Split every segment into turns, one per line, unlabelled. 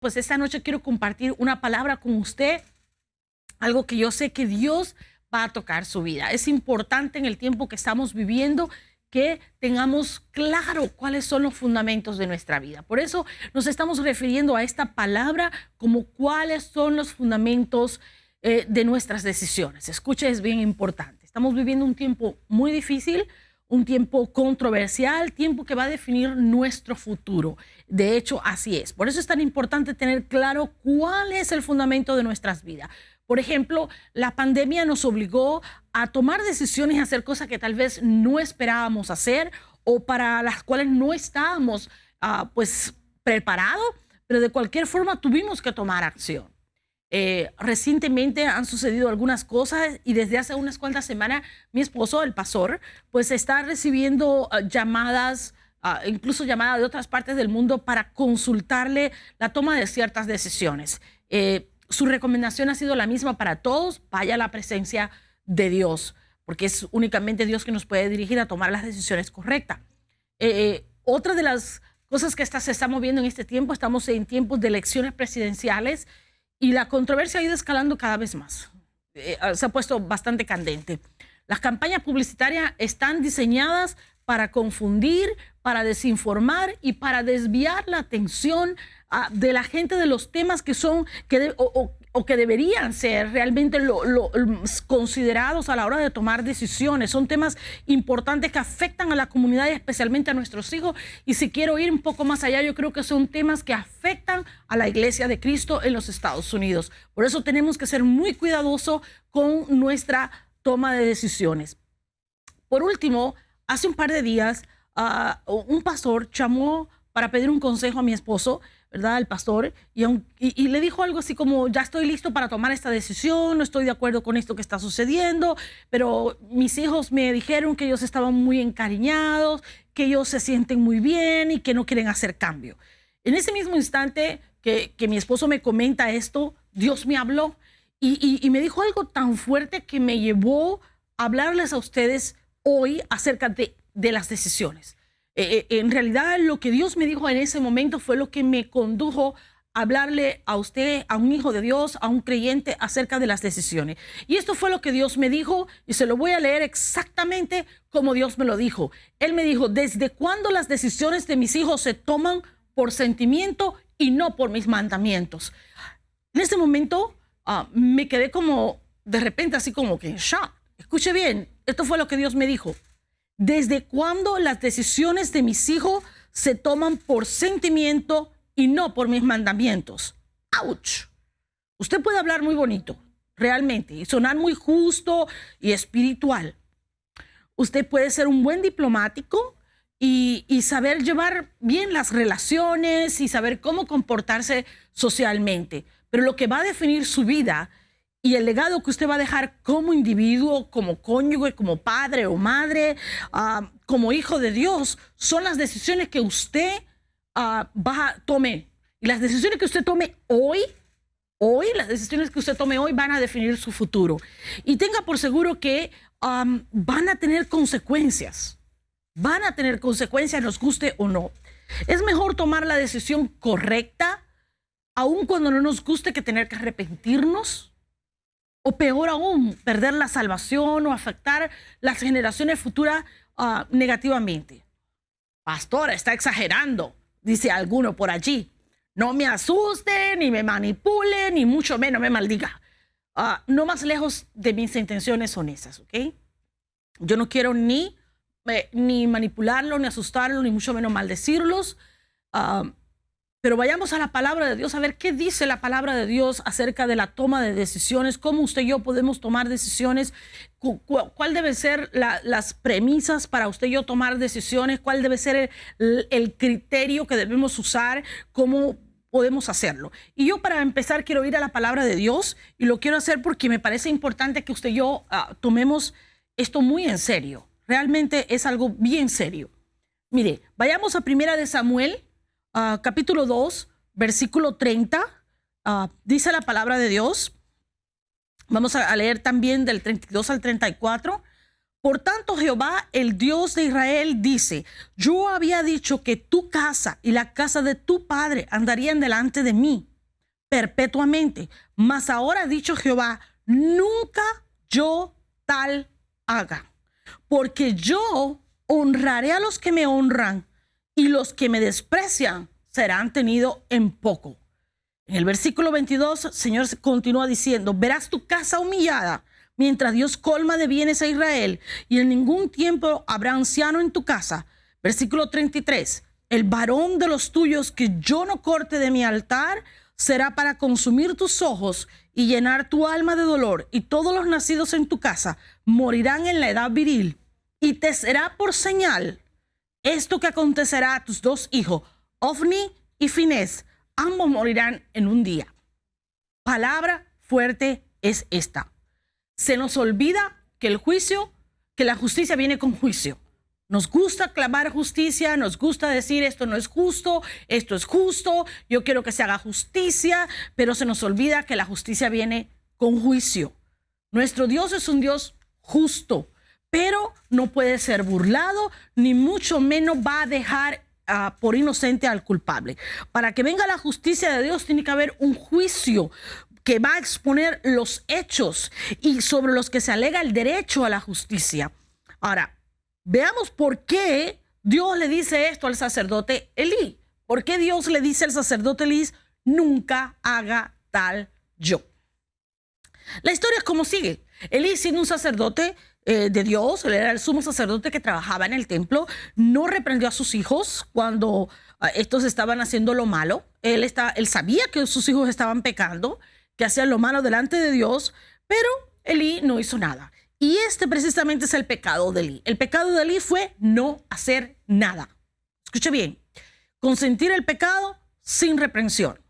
Pues esta noche quiero compartir una palabra con usted, algo que yo sé que Dios va a tocar su vida. Es importante en el tiempo que estamos viviendo que tengamos claro cuáles son los fundamentos de nuestra vida. Por eso nos estamos refiriendo a esta palabra como cuáles son los fundamentos de nuestras decisiones. Escuche, es bien importante. Estamos viviendo un tiempo muy difícil, un tiempo controversial, tiempo que va a definir nuestro futuro. De hecho, así es. Por eso es tan importante tener claro cuál es el fundamento de nuestras vidas. Por ejemplo, la pandemia nos obligó a tomar decisiones y hacer cosas que tal vez no esperábamos hacer o para las cuales no estábamos pues preparados, pero de cualquier forma tuvimos que tomar acción. Recientemente han sucedido algunas cosas y desde hace unas cuantas semanas mi esposo, el pastor, pues está recibiendo llamadas, incluso llamadas de otras partes del mundo para consultarle la toma de ciertas decisiones. Su recomendación ha sido la misma para todos: vaya a la presencia de Dios, porque es únicamente Dios que nos puede dirigir a tomar las decisiones correctas. Otra de las cosas que se está moviendo en este tiempo, estamos en tiempos de elecciones presidenciales y la controversia ha ido escalando cada vez más. Se ha puesto bastante candente. Las campañas publicitarias están diseñadas para confundir, para desinformar y para desviar la atención de la gente de los temas que son que deberían ser realmente considerados a la hora de tomar decisiones. Son temas importantes que afectan a la comunidad y especialmente a nuestros hijos. Y si quiero ir un poco más allá, yo creo que son temas que afectan a la Iglesia de Cristo en los Estados Unidos. Por eso tenemos que ser muy cuidadosos con nuestra toma de decisiones. Por último, hace un par de días, un pastor llamó para pedir un consejo a mi esposo, ¿verdad? El pastor, y le dijo algo así como: ya estoy listo para tomar esta decisión, no estoy de acuerdo con esto que está sucediendo, pero mis hijos me dijeron que ellos estaban muy encariñados, que ellos se sienten muy bien y que no quieren hacer cambio. En ese mismo instante que mi esposo me comenta esto, Dios me habló y me dijo algo tan fuerte que me llevó a hablarles a ustedes hoy acerca de las decisiones. En realidad, lo que Dios me dijo en ese momento fue lo que me condujo a hablarle a usted, a un hijo de Dios, a un creyente, acerca de las decisiones. Y esto fue lo que Dios me dijo, y se lo voy a leer exactamente como Dios me lo dijo. Él me dijo: ¿desde cuándo las decisiones de mis hijos se toman por sentimiento y no por mis mandamientos? En ese momento me quedé como, de repente, así como que en shock. Escuche bien, esto fue lo que Dios me dijo: ¿desde cuándo las decisiones de mis hijos se toman por sentimiento y no por mis mandamientos? ¡Auch! Usted puede hablar muy bonito, realmente, y sonar muy justo y espiritual. Usted puede ser un buen diplomático y saber llevar bien las relaciones y saber cómo comportarse socialmente. Pero lo que va a definir su vida y el legado que usted va a dejar como individuo, como cónyuge, como padre o madre, como hijo de Dios, son las decisiones que usted tome. Y las decisiones que usted tome hoy, las decisiones que usted tome hoy van a definir su futuro. Y tenga por seguro que van a tener consecuencias. Van a tener consecuencias, nos guste o no. Es mejor tomar la decisión correcta, aun cuando no nos guste, que tener que arrepentirnos. O peor aún, perder la salvación o afectar las generaciones futuras negativamente. Pastora, está exagerando, dice alguno por allí. No me asuste, ni me manipule, ni mucho menos me maldiga. No más lejos de mis intenciones son esas, ¿ok? Yo no quiero ni manipularlo, ni asustarlo, ni mucho menos maldecirlos. Pero vayamos a la palabra de Dios, a ver qué dice la palabra de Dios acerca de la toma de decisiones, cómo usted y yo podemos tomar decisiones, cuál debe ser las premisas para usted y yo tomar decisiones, cuál debe ser el criterio que debemos usar, cómo podemos hacerlo. Y yo, para empezar, quiero ir a la palabra de Dios, y lo quiero hacer porque me parece importante que usted y yo tomemos esto muy en serio. Realmente es algo bien serio. Mire, vayamos a 1 de Samuel, capítulo 2, versículo 30, dice la palabra de Dios. Vamos a leer también del 32 al 34. Por tanto, Jehová, el Dios de Israel, dice: yo había dicho que tu casa y la casa de tu padre andarían delante de mí. perpetuamente. Mas ahora ha dicho Jehová, nunca yo tal haga, porque yo honraré a los que me honran y los que me desprecian serán tenidos en poco. En el versículo 22, el Señor continúa diciendo, verás tu casa humillada mientras Dios colma de bienes a Israel, y en ningún tiempo habrá anciano en tu casa. Versículo 33, el varón de los tuyos que yo no corte de mi altar será para consumir tus ojos y llenar tu alma de dolor, y todos los nacidos en tu casa morirán en la edad viril, y te será por señal esto que acontecerá a tus dos hijos, Ofni y Finés, ambos morirán en un día. Palabra fuerte es esta. Se nos olvida que la justicia viene con juicio. Nos gusta clamar justicia, nos gusta decir esto no es justo, esto es justo, yo quiero que se haga justicia, pero se nos olvida que la justicia viene con juicio. Nuestro Dios es un Dios justo, pero no puede ser burlado, ni mucho menos va a dejar por inocente al culpable. Para que venga la justicia de Dios tiene que haber un juicio que va a exponer los hechos y sobre los que se alega el derecho a la justicia. Ahora, veamos por qué Dios le dice esto al sacerdote Elí. ¿Por qué Dios le dice al sacerdote Elí, nunca haga tal yo? La historia es como sigue. Elí, siendo un sacerdote de Dios, él era el sumo sacerdote que trabajaba en el templo, no reprendió a sus hijos cuando estos estaban haciendo lo malo. Él sabía que sus hijos estaban pecando, que hacían lo malo delante de Dios, pero Elí no hizo nada. Y este precisamente es el pecado de Elí. El pecado de Elí fue no hacer nada. Escuche bien, consentir el pecado sin reprensión.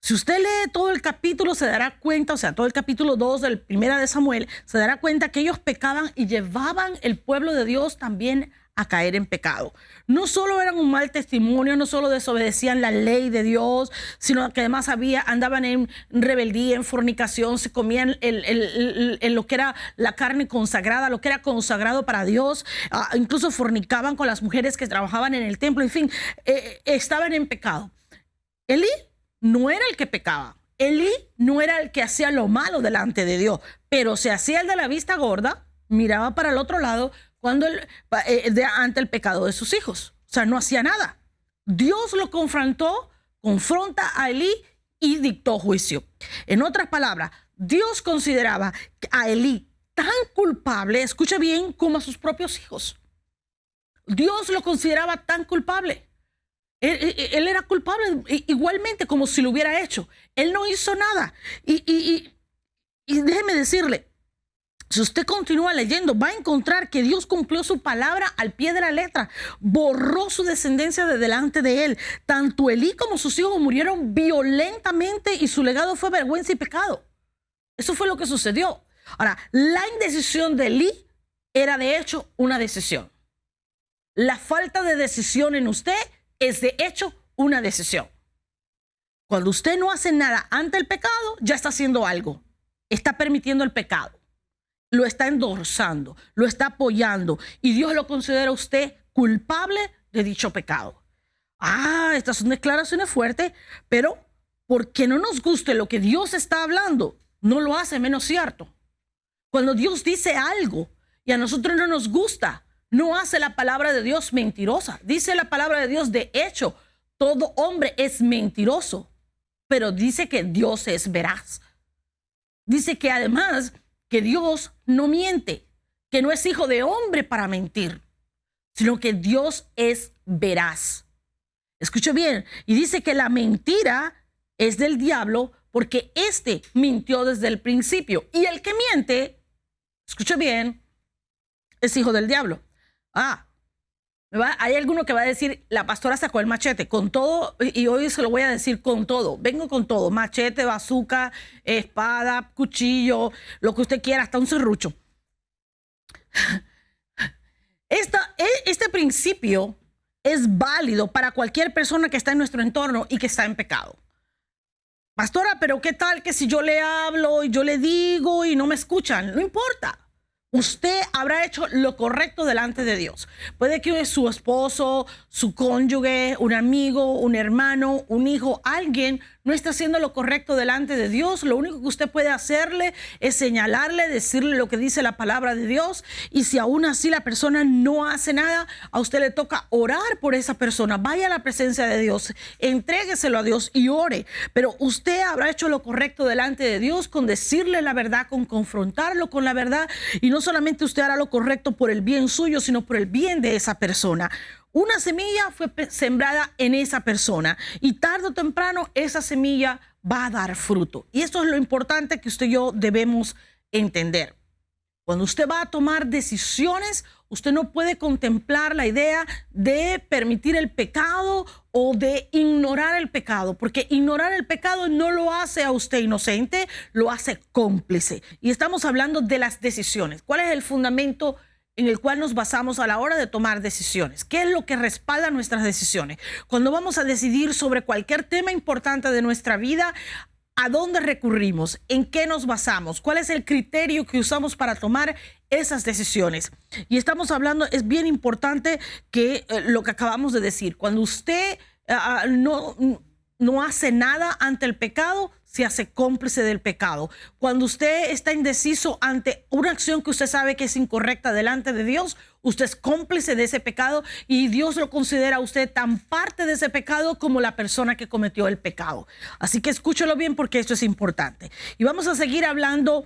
Si usted lee todo el capítulo, se dará cuenta, o sea, todo el capítulo 2 del Primera de Samuel, se dará cuenta que ellos pecaban y llevaban el pueblo de Dios también a caer en pecado. No solo eran un mal testimonio, no solo desobedecían la ley de Dios, sino que además andaban en rebeldía, en fornicación, se comían lo que era la carne consagrada, lo que era consagrado para Dios, incluso fornicaban con las mujeres que trabajaban en el templo, en fin, estaban en pecado. Elí no era el que pecaba. Elí no era el que hacía lo malo delante de Dios, pero se hacía el de la vista gorda, miraba para el otro lado ante el pecado de sus hijos. O sea, no hacía nada. Dios lo confronta a Elí y dictó juicio. En otras palabras, Dios consideraba a Elí tan culpable, escucha bien, como a sus propios hijos. Dios lo consideraba tan culpable. Él era culpable igualmente como si lo hubiera hecho. Él no hizo nada. Y déjeme decirle, si usted continúa leyendo, va a encontrar que Dios cumplió su palabra al pie de la letra. Borró su descendencia de delante de él. Tanto Elí como sus hijos murieron violentamente y su legado fue vergüenza y pecado. Eso fue lo que sucedió. Ahora, la indecisión de Elí era de hecho una decisión. La falta de decisión en usted es de hecho una decisión. Cuando usted no hace nada ante el pecado, ya está haciendo algo. Está permitiendo el pecado. Lo está endorsando, lo está apoyando. Y Dios lo considera a usted culpable de dicho pecado. Estas son declaraciones fuertes, pero porque no nos guste lo que Dios está hablando, no lo hace menos cierto. Cuando Dios dice algo y a nosotros no nos gusta, no hace la palabra de Dios mentirosa. Dice la palabra de Dios, de hecho, todo hombre es mentiroso, pero dice que Dios es veraz. Dice que además que Dios no miente, que no es hijo de hombre para mentir, sino que Dios es veraz. Escuche bien, y dice que la mentira es del diablo porque éste mintió desde el principio. Y el que miente, escuche bien, es hijo del diablo. Hay alguno que va a decir, la pastora sacó el machete con todo, y hoy se lo voy a decir con todo. Vengo con todo, machete, bazooka, espada, cuchillo, lo que usted quiera, hasta un serrucho. Este principio es válido para cualquier persona que está en nuestro entorno y que está en pecado. Pastora, pero ¿qué tal que si yo le hablo y yo le digo y no me escuchan? No importa. Usted habrá hecho lo correcto delante de Dios. Puede que su esposo, su cónyuge, un amigo, un hermano, un hijo, alguien no está haciendo lo correcto delante de Dios, lo único que usted puede hacerle es señalarle, decirle lo que dice la palabra de Dios. Y si aún así la persona no hace nada, a usted le toca orar por esa persona. Vaya a la presencia de Dios, entrégueselo a Dios y ore. Pero usted habrá hecho lo correcto delante de Dios con decirle la verdad, con confrontarlo con la verdad. Y no solamente usted hará lo correcto por el bien suyo, sino por el bien de esa persona. Una semilla fue sembrada en esa persona y tarde o temprano esa semilla va a dar fruto. Y esto es lo importante que usted y yo debemos entender. Cuando usted va a tomar decisiones, usted no puede contemplar la idea de permitir el pecado o de ignorar el pecado, porque ignorar el pecado no lo hace a usted inocente, lo hace cómplice. Y estamos hablando de las decisiones. ¿Cuál es el fundamento en el cual nos basamos a la hora de tomar decisiones? ¿Qué es lo que respalda nuestras decisiones? Cuando vamos a decidir sobre cualquier tema importante de nuestra vida, ¿a dónde recurrimos? ¿En qué nos basamos? ¿Cuál es el criterio que usamos para tomar esas decisiones? Y estamos hablando, es bien importante que lo que acabamos de decir, cuando usted no hace nada ante el pecado, se hace cómplice del pecado. Cuando usted está indeciso ante una acción que usted sabe que es incorrecta delante de Dios, usted es cómplice de ese pecado y Dios lo considera a usted tan parte de ese pecado como la persona que cometió el pecado. Así que escúchelo bien porque esto es importante. Y vamos a seguir hablando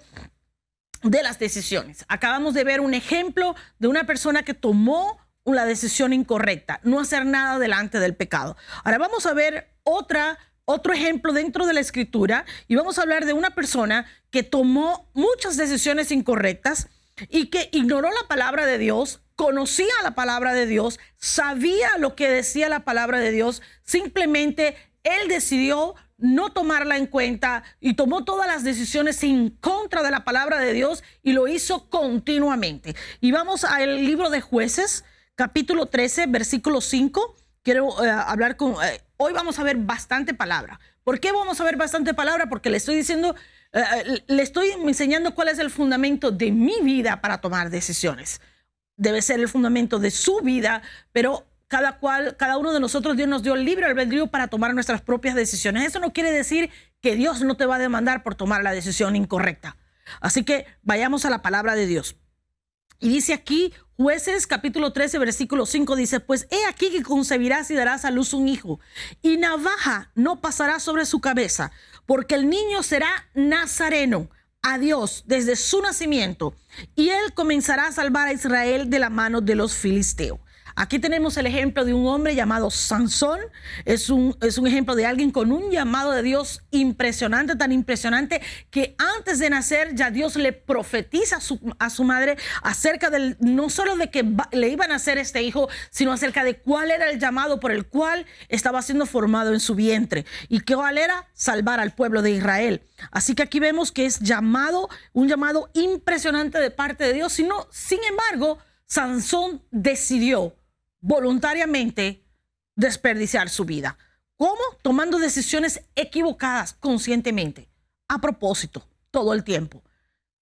de las decisiones. Acabamos de ver un ejemplo de una persona que tomó la decisión incorrecta, no hacer nada delante del pecado. Ahora vamos a ver otro ejemplo dentro de la escritura y vamos a hablar de una persona que tomó muchas decisiones incorrectas y que ignoró la palabra de Dios, conocía la palabra de Dios, sabía lo que decía la palabra de Dios, simplemente él decidió no tomarla en cuenta y tomó todas las decisiones en contra de la palabra de Dios y lo hizo continuamente. Y vamos al libro de Jueces, capítulo 13, versículo 5. Quiero hablar con... hoy vamos a ver bastante palabra. ¿Por qué vamos a ver bastante palabra? Porque le estoy diciendo, le estoy enseñando cuál es el fundamento de mi vida para tomar decisiones. Debe ser el fundamento de su vida, pero cada uno de nosotros, Dios nos dio el libre albedrío para tomar nuestras propias decisiones. Eso no quiere decir que Dios no te va a demandar por tomar la decisión incorrecta. Así que vayamos a la palabra de Dios. Y dice aquí, Jueces capítulo 13, versículo 5, dice, pues he aquí que concebirás y darás a luz un hijo, y navaja no pasará sobre su cabeza, porque el niño será nazareno a Dios desde su nacimiento, y él comenzará a salvar a Israel de la mano de los filisteos. Aquí tenemos el ejemplo de un hombre llamado Sansón. Es un ejemplo de alguien con un llamado de Dios impresionante, tan impresionante que antes de nacer ya Dios le profetiza a su madre acerca del, no solo de que le iban a hacer este hijo, sino acerca de cuál era el llamado por el cual estaba siendo formado en su vientre y cuál era salvar al pueblo de Israel. Así que aquí vemos que es un llamado impresionante de parte de Dios. Sin embargo, Sansón decidió voluntariamente desperdiciar su vida. ¿Cómo? Tomando decisiones equivocadas conscientemente, a propósito, todo el tiempo.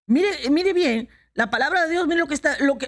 Mire bien, la palabra de Dios, mire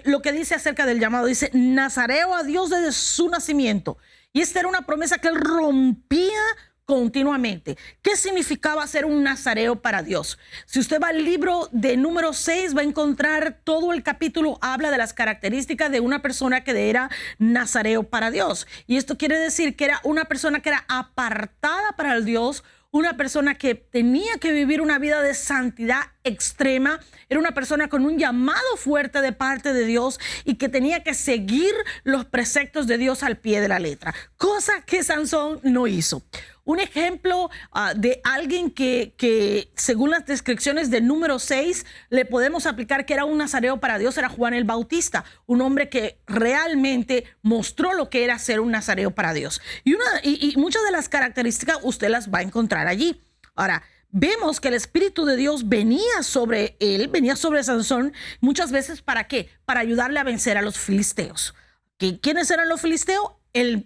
lo que dice acerca del llamado. Dice, nazareo a Dios desde su nacimiento. Y esta era una promesa que él rompía continuamente. ¿Qué significaba ser un nazareo para Dios? Si usted va al libro de Números 6, va a encontrar todo el capítulo, habla de las características de una persona que era nazareo para Dios. Y esto quiere decir que era una persona que era apartada para el Dios, una persona que tenía que vivir una vida de santidad extrema, era una persona con un llamado fuerte de parte de Dios y que tenía que seguir los preceptos de Dios al pie de la letra, cosa que Sansón no hizo. Un ejemplo de alguien que según las descripciones de Número 6 le podemos aplicar que era un nazareo para Dios era Juan el Bautista, un hombre que realmente mostró lo que era ser un nazareo para Dios. Y muchas de las características usted las va a encontrar allí. Ahora, vemos que el Espíritu de Dios venía sobre él, venía sobre Sansón, muchas veces ¿para qué? Para ayudarle a vencer a los filisteos. ¿Quiénes eran los filisteos?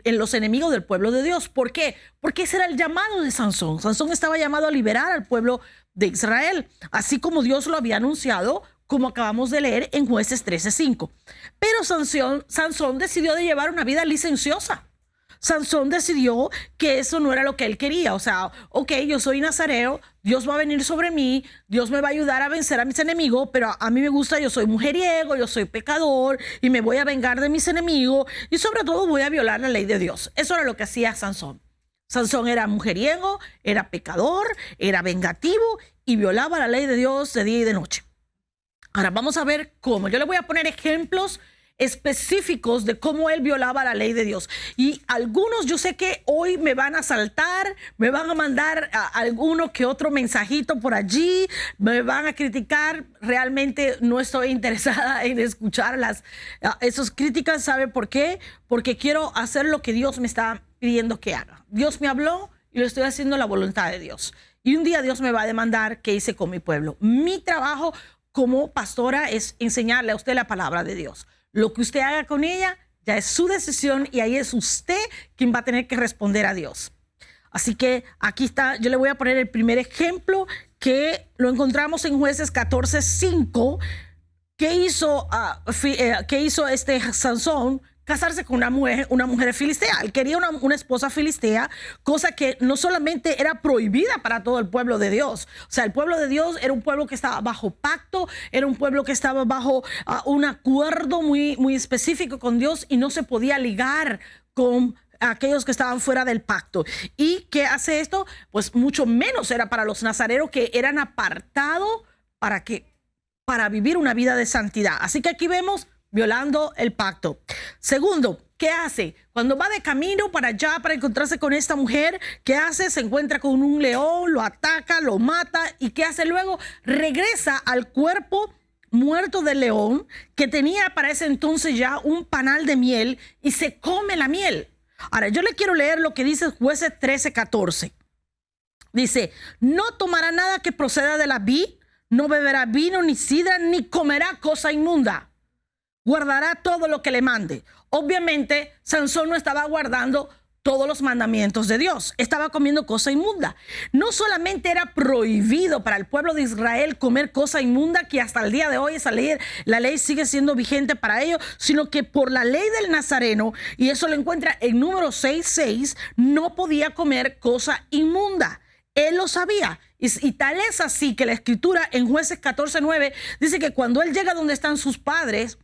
Los enemigos del pueblo de Dios. ¿Por qué? Porque ese era el llamado de Sansón. Sansón estaba llamado a liberar al pueblo de Israel, así como Dios lo había anunciado, como acabamos de leer en Jueces 13:5. Pero Sansón decidió de llevar una vida licenciosa. Sansón decidió que eso no era lo que él quería. O sea, ok, yo soy nazareo, Dios va a venir sobre mí, Dios me va a ayudar a vencer a mis enemigos, pero a mí me gusta, yo soy mujeriego, yo soy pecador y me voy a vengar de mis enemigos y sobre todo voy a violar la ley de Dios. Eso era lo que hacía Sansón. Sansón era mujeriego, era pecador, era vengativo y violaba la ley de Dios de día y de noche. Ahora vamos a ver cómo. Yo le voy a poner ejemplos específicos de cómo él violaba la ley de Dios. Y algunos yo sé que hoy me van a saltar, me van a mandar alguno que otro mensajito por allí, me van a criticar. Realmente no estoy interesada en escuchar esas críticas. ¿Sabe por qué? Porque quiero hacer lo que Dios me está pidiendo que haga. Dios me habló y lo estoy haciendo la voluntad de Dios. Y un día Dios me va a demandar qué hice con mi pueblo. Mi trabajo como pastora es enseñarle a usted la palabra de Dios. Lo que usted haga con ella ya es su decisión y ahí es usted quien va a tener que responder a Dios. Así que aquí está, yo le voy a poner el primer ejemplo que lo encontramos en Jueces 14:5. ¿Qué hizo este Sansón? Casarse con una mujer filistea. Él quería una esposa filistea, cosa que no solamente era prohibida para todo el pueblo de Dios. O sea, el pueblo de Dios era un pueblo que estaba bajo pacto, era un pueblo que estaba bajo un acuerdo muy, muy específico con Dios y no se podía ligar con aquellos que estaban fuera del pacto. ¿Y qué hace esto? Pues mucho menos era para los nazarenos que eran apartados para vivir una vida de santidad. Así que aquí vemos violando el pacto. Segundo, ¿qué hace? Cuando va de camino para allá para encontrarse con esta mujer, ¿qué hace? Se encuentra con un león, lo ataca, lo mata. ¿Y qué hace luego? Regresa al cuerpo muerto del león, que tenía para ese entonces ya un panal de miel, y se come la miel. Ahora, yo le quiero leer lo que dice Jueces 13:14. Dice, no tomará nada que proceda de la vid, no beberá vino ni sidra, ni comerá cosa inmunda. Guardará todo lo que le mande. Obviamente, Sansón no estaba guardando todos los mandamientos de Dios. Estaba comiendo cosa inmunda. No solamente era prohibido para el pueblo de Israel comer cosa inmunda, que hasta el día de hoy la ley sigue siendo vigente para ellos, sino que por la ley del nazareno, y eso lo encuentra en Números 6:6, no podía comer cosa inmunda. Él lo sabía. Y tal es así que la escritura en Jueces 14:9 dice que cuando él llega donde están sus padres,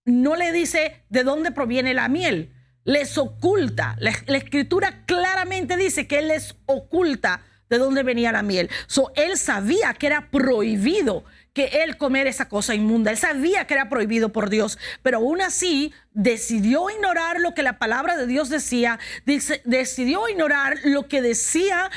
no le dice de dónde proviene la miel, les oculta. La escritura claramente dice que él les oculta de dónde venía la miel. Él sabía que era prohibido que él comer esa cosa inmunda. Él sabía que era prohibido por Dios, pero aún así decidió ignorar lo que la palabra de Dios decía. Decidió ignorar lo que decía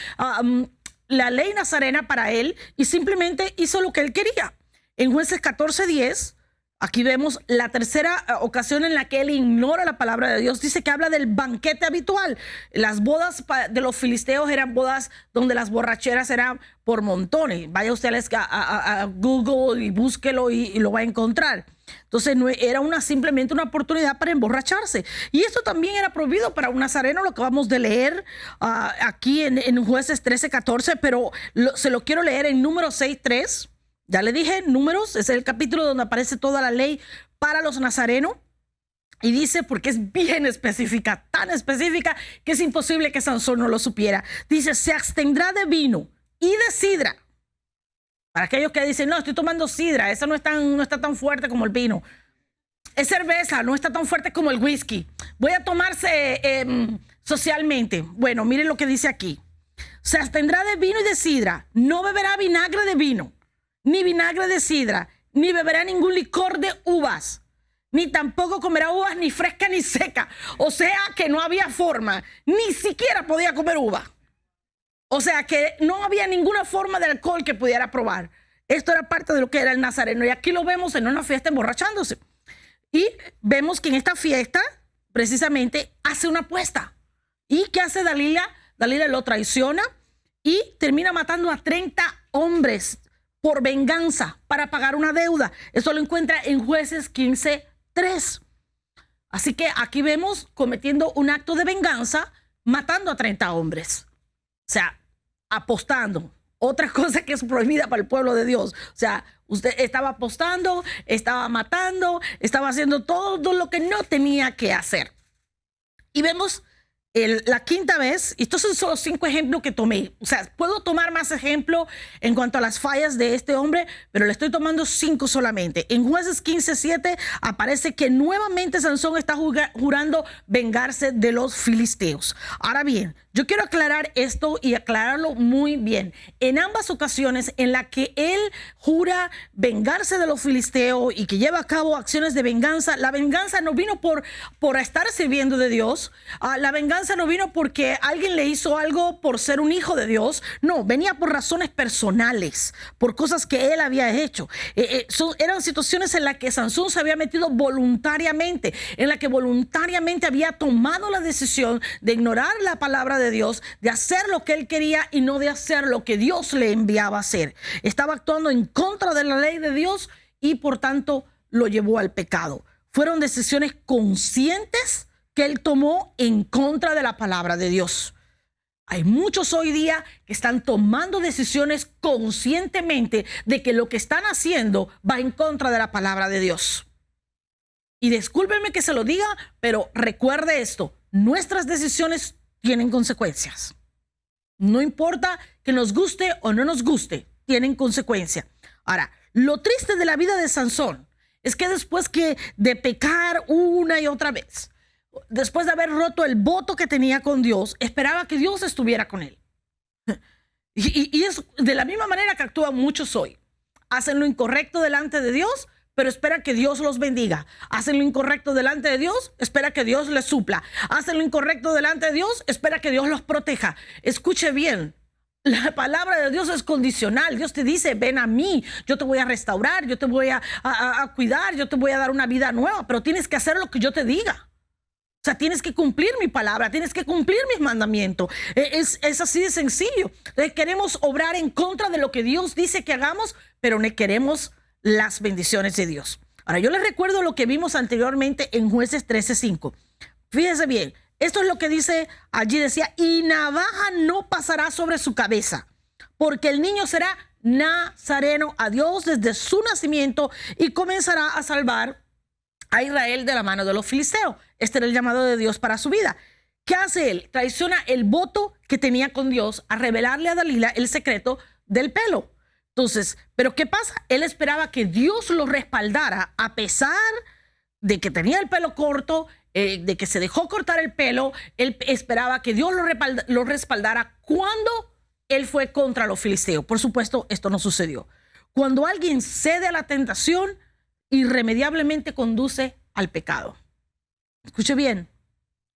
la ley nazarena para él y simplemente hizo lo que él quería. En Jueces 14:10, aquí vemos la tercera ocasión en la que él ignora la palabra de Dios. Dice que habla del banquete habitual. Las bodas de los filisteos eran bodas donde las borracheras eran por montones. Vaya usted a Google y búsquelo y lo va a encontrar. Entonces no era simplemente una oportunidad para emborracharse. Y esto también era prohibido para un nazareno, lo que acabamos de leer aquí en Jueces 13:14, pero se lo quiero leer en Números 6:3. Ya le dije, Números es el capítulo donde aparece toda la ley para los nazarenos. Y dice, porque es bien específica, tan específica que es imposible que Sansón no lo supiera. Dice, se abstendrá de vino y de sidra. Para aquellos que dicen, no, estoy tomando sidra, esa no está tan fuerte como el vino. Es cerveza, no está tan fuerte como el whisky. Voy a tomarse socialmente. Bueno, miren lo que dice aquí. Se abstendrá de vino y de sidra. No beberá vinagre de vino, ni vinagre de sidra, ni beberá ningún licor de uvas, ni tampoco comerá uvas ni fresca ni seca. O sea que no había forma, ni siquiera podía comer uva. O sea que no había ninguna forma de alcohol que pudiera probar. Esto era parte de lo que era el nazareno. Y aquí lo vemos en una fiesta emborrachándose. Y vemos que en esta fiesta, precisamente, hace una apuesta. ¿Y qué hace Dalila? Dalila lo traiciona y termina matando a 30 hombres por venganza, para pagar una deuda. Eso lo encuentra en Jueces 15:3. Así que aquí vemos cometiendo un acto de venganza, matando a 30 hombres. O sea, apostando. Otra cosa que es prohibida para el pueblo de Dios. O sea, usted estaba apostando, estaba matando, estaba haciendo todo lo que no tenía que hacer. Y vemos La quinta vez, y estos son solo 5 ejemplos que tomé. O sea, puedo tomar más ejemplos en cuanto a las fallas de este hombre, pero le estoy tomando 5 solamente. En Jueces 15:7 aparece que nuevamente Sansón está jurando vengarse de los filisteos. Ahora bien, yo quiero aclarar esto y aclararlo muy bien. En ambas ocasiones en las que él jura vengarse de los filisteos y que lleva a cabo acciones de venganza, la venganza no vino por estar sirviendo de Dios. La venganza no vino porque alguien le hizo algo por ser un hijo de Dios. No, venía por razones personales, por cosas que él había hecho. Eran situaciones en las que Sansón se había metido voluntariamente, en las que voluntariamente había tomado la decisión de ignorar la palabra de Dios, de hacer lo que él quería y no de hacer lo que Dios le enviaba a hacer. Estaba actuando en contra de la ley de Dios y por tanto lo llevó al pecado. Fueron decisiones conscientes que él tomó en contra de la palabra de Dios. Hay muchos hoy día que están tomando decisiones conscientemente de que lo que están haciendo va en contra de la palabra de Dios. Y discúlpenme que se lo diga, pero recuerde esto: nuestras decisiones tienen consecuencias. No importa que nos guste o no nos guste, tienen consecuencias. Ahora, lo triste de la vida de Sansón es que después de pecar una y otra vez, después de haber roto el voto que tenía con Dios, esperaba que Dios estuviera con él. Y es de la misma manera que actúan muchos hoy. Hacen lo incorrecto delante de Dios, pero espera que Dios los bendiga. Hacen lo incorrecto delante de Dios, espera que Dios les supla. Hacen lo incorrecto delante de Dios, espera que Dios los proteja. Escuche bien, la palabra de Dios es condicional. Dios te dice: ven a mí, yo te voy a restaurar, yo te voy a cuidar, yo te voy a dar una vida nueva, pero tienes que hacer lo que yo te diga. O sea, tienes que cumplir mi palabra, tienes que cumplir mis mandamientos. Es así de sencillo. Entonces, queremos obrar en contra de lo que Dios dice que hagamos, pero no queremos las bendiciones de Dios. Ahora, yo les recuerdo lo que vimos anteriormente en Jueces 13:5. Fíjense bien, esto es lo que dice allí. Decía: y navaja no pasará sobre su cabeza, porque el niño será nazareno a Dios desde su nacimiento y comenzará a salvar a Israel de la mano de los filisteos. Este era el llamado de Dios para su vida. ¿Qué hace él? Traiciona el voto que tenía con Dios a revelarle a Dalila el secreto del pelo. Entonces, ¿pero qué pasa? Él esperaba que Dios lo respaldara a pesar de que tenía el pelo corto, de que se dejó cortar el pelo. Él esperaba que Dios lo respaldara cuando él fue contra los filisteos. Por supuesto, esto no sucedió. Cuando alguien cede a la tentación, irremediablemente conduce al pecado. Escuche bien,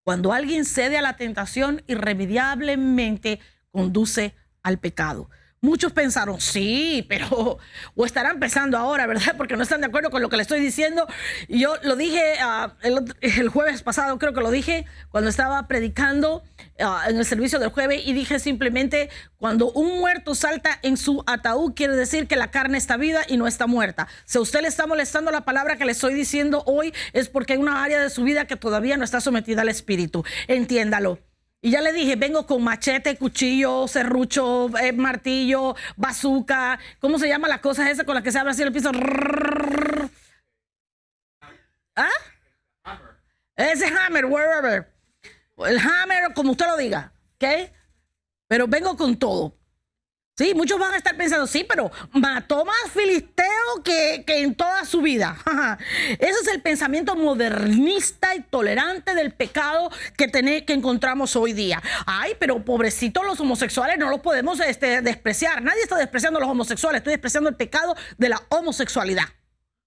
cuando alguien cede a la tentación, irremediablemente conduce al pecado. Muchos pensaron: sí, pero, o estarán pensando ahora, ¿verdad? Porque no están de acuerdo con lo que le estoy diciendo. Y yo lo dije el jueves pasado, creo que lo dije, cuando estaba predicando en el servicio del jueves, y dije simplemente: cuando un muerto salta en su ataúd, quiere decir que la carne está viva y no está muerta. Si a usted le está molestando la palabra que le estoy diciendo hoy, es porque hay una área de su vida que todavía no está sometida al Espíritu. Entiéndalo. Y ya le dije: vengo con machete, cuchillo, serrucho, martillo, bazooka. ¿Cómo se llama la cosa esa con la que se abre así el piso? ¿Ah? Ese hammer, wherever. El hammer, como usted lo diga. ¿Ok? Pero vengo con todo. Sí, muchos van a estar pensando: sí, pero mató más filisteo que en toda su vida. Ese es el pensamiento modernista y tolerante del pecado que encontramos hoy día. Ay, pero pobrecitos los homosexuales, no los podemos despreciar. Nadie está despreciando a los homosexuales, estoy despreciando el pecado de la homosexualidad.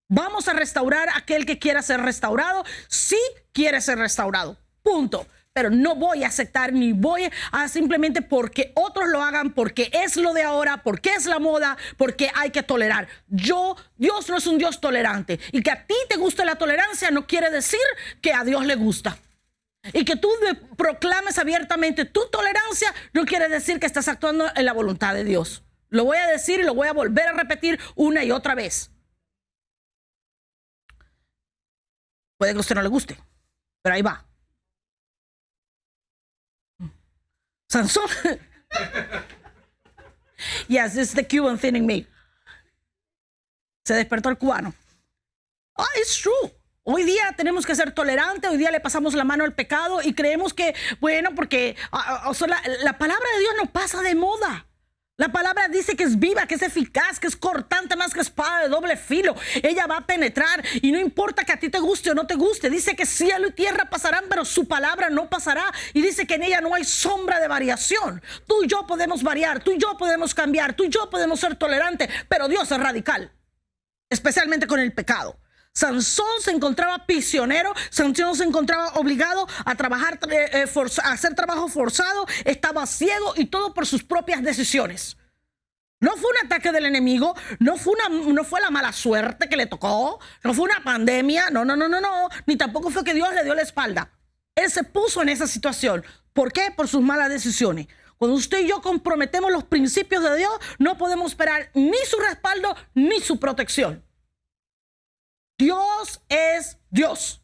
Vamos a restaurar a aquel que quiera ser restaurado, si quiere ser restaurado. Punto. Pero no voy a aceptar, ni voy a simplemente porque otros lo hagan, porque es lo de ahora, porque es la moda, porque hay que tolerar. Dios no es un Dios tolerante. Y que a ti te guste la tolerancia no quiere decir que a Dios le gusta. Y que tú proclames abiertamente tu tolerancia no quiere decir que estás actuando en la voluntad de Dios. Lo voy a decir y lo voy a volver a repetir una y otra vez. Puede que a usted no le guste, pero ahí va. Sansón. Yes, it's the Cuban thing in me. Se despertó el cubano. Oh, it's true. Hoy día tenemos que ser tolerantes, hoy día le pasamos la mano al pecado y creemos que, bueno, porque la palabra de Dios no pasa de moda. La palabra dice que es viva, que es eficaz, que es cortante más que espada de doble filo. Ella va a penetrar y no importa que a ti te guste o no te guste. Dice que cielo y tierra pasarán, pero su palabra no pasará. Y dice que en ella no hay sombra de variación. Tú y yo podemos variar, tú y yo podemos cambiar, tú y yo podemos ser tolerantes, pero Dios es radical, especialmente con el pecado. Sansón se encontraba prisionero, Sansón se encontraba obligado a trabajar, a hacer trabajo forzado, estaba ciego y todo por sus propias decisiones. No fue un ataque del enemigo, no fue la mala suerte que le tocó, no fue una pandemia, no, ni tampoco fue que Dios le dio la espalda. Él se puso en esa situación. ¿Por qué? Por sus malas decisiones. Cuando usted y yo comprometemos los principios de Dios, no podemos esperar ni su respaldo ni su protección. Dios es Dios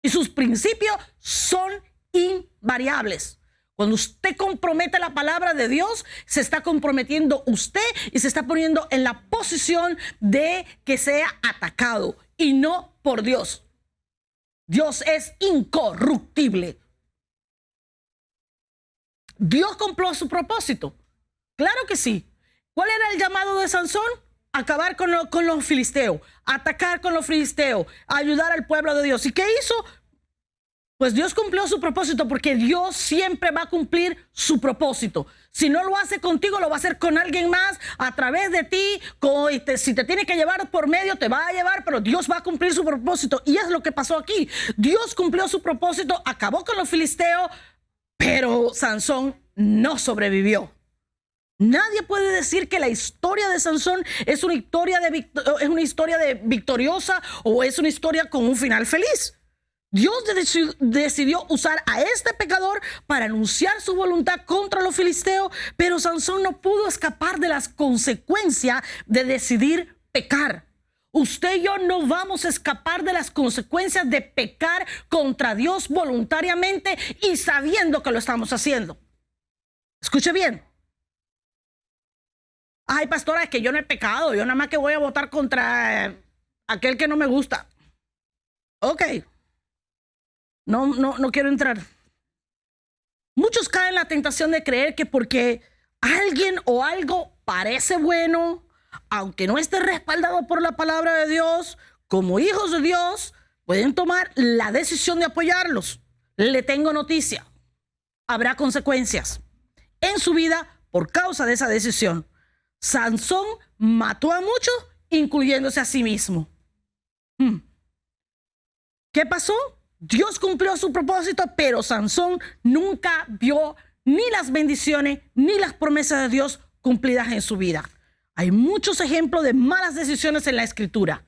y sus principios son invariables. Cuando usted compromete la palabra de Dios, se está comprometiendo usted y se está poniendo en la posición de que sea atacado y no por Dios. Dios es incorruptible. Dios cumplió su propósito. Claro que sí. ¿Cuál era el llamado de Sansón? Acabar con los filisteos, atacar con los filisteos, ayudar al pueblo de Dios. ¿Y qué hizo? Pues Dios cumplió su propósito, porque Dios siempre va a cumplir su propósito. Si no lo hace contigo, lo va a hacer con alguien más, a través de ti. Si te tiene que llevar por medio, te va a llevar, pero Dios va a cumplir su propósito. Y es lo que pasó aquí. Dios cumplió su propósito, acabó con los filisteos, pero Sansón no sobrevivió. Nadie puede decir que la historia de Sansón es una historia victoriosa o es una historia con un final feliz. Dios decidió usar a este pecador para anunciar su voluntad contra los filisteos, pero Sansón no pudo escapar de las consecuencias de decidir pecar. Usted y yo no vamos a escapar de las consecuencias de pecar contra Dios voluntariamente y sabiendo que lo estamos haciendo. Escuche bien. Ay, pastora, es que yo no he pecado. Yo nada más que voy a votar contra aquel que no me gusta. Ok. No quiero entrar. Muchos caen en la tentación de creer que porque alguien o algo parece bueno, aunque no esté respaldado por la palabra de Dios, como hijos de Dios, pueden tomar la decisión de apoyarlos. Le tengo noticia. Habrá consecuencias en su vida por causa de esa decisión. Sansón mató a muchos, incluyéndose a sí mismo. ¿Qué pasó? Dios cumplió su propósito, pero Sansón nunca vio ni las bendiciones ni las promesas de Dios cumplidas en su vida. Hay muchos ejemplos de malas decisiones en la Escritura,